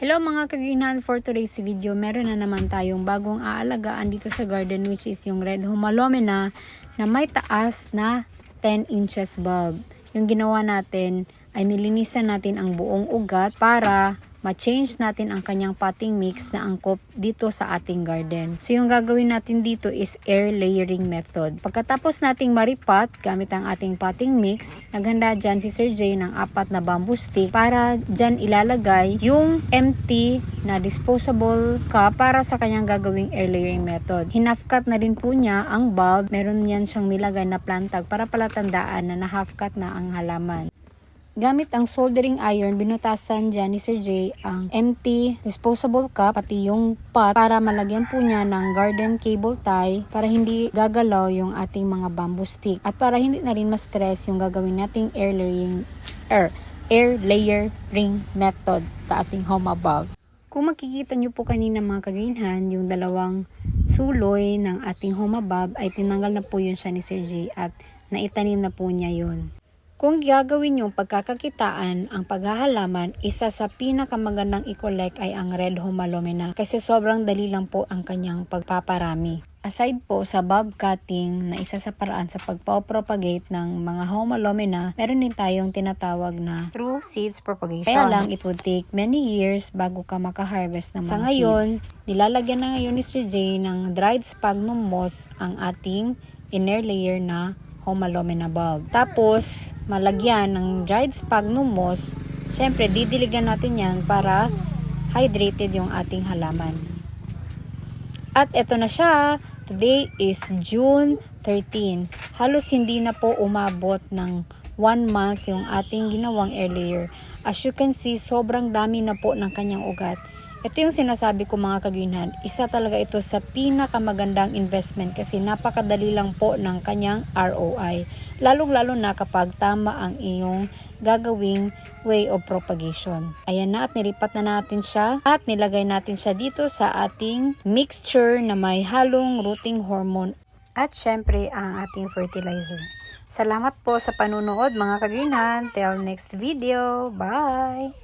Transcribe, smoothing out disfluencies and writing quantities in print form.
Hello mga kaginahan, for today's video, meron na naman tayong bagong aalagaan dito sa garden, which is yung red humalomena na may taas na 10 inches bulb. Yung ginawa natin ay nilinisan natin ang buong ugat para ma-change natin ang kanyang potting mix na angkop dito sa ating garden. So yung gagawin natin dito is air layering method. Pagkatapos nating maripot gamit ang ating potting mix, naghanda dyan si Sir Jay ng 4 na bamboo stick para dyan ilalagay yung empty na disposable cup para sa kanyang gagawing air layering method. Half cut na rin po niya ang bulb. Meron yan siyang nilagay na plantag para palatandaan na half cut na ang halaman. Gamit ang soldering iron, binutasan dyan ni Sir Jay ang empty disposable cup pati yung pot para malagyan po niya ng garden cable tie para hindi gagalaw yung ating mga bamboo stick at para hindi na rin ma-stress yung gagawin nating air layering method sa ating home bulb. Kung makikita nyo po kanina mga kaginhan, yung dalawang suloy ng ating home bulb ay tinanggal na po yun siya ni Sir Jay at naitanim na po niya yun. Kung gagawin yung pagkakakitaan ang paghahalaman, isa sa pinakamagandang i-collect ay ang red humalomena kasi sobrang dali lang po ang kanyang pagpaparami. Aside po sa bulb cutting na isa sa paraan sa pagpapropagate ng mga humalomena, meron din tayong tinatawag na through seeds propagation. Kaya lang, it would take many years bago ka maka-harvest ng mga seeds. Sa ngayon, nilalagyan na ngayon ni Sir Jay ng dried sphagnum moss ang ating inner layer na humalomena bulb. Tapos, malagyan ng dried sphagnum moss. Syempre, didiligan natin yan para hydrated yung ating halaman. At eto na siya. Today is June 13. Halos hindi na po umabot ng 1 month yung ating ginawang air layer. As you can see, sobrang dami na po ng kanyang ugat. Ito yung sinasabi ko mga kaginhan, isa talaga ito sa pinakamagandang investment kasi napakadali lang po ng kanyang ROI. Lalong-lalo na kapag tama ang iyong gagawing way of propagation. Ayan na at nilipat na natin siya at nilagay natin siya dito sa ating mixture na may halong rooting hormone at syempre ang ating fertilizer. Salamat po sa panunood mga kaginhan. Till next video. Bye!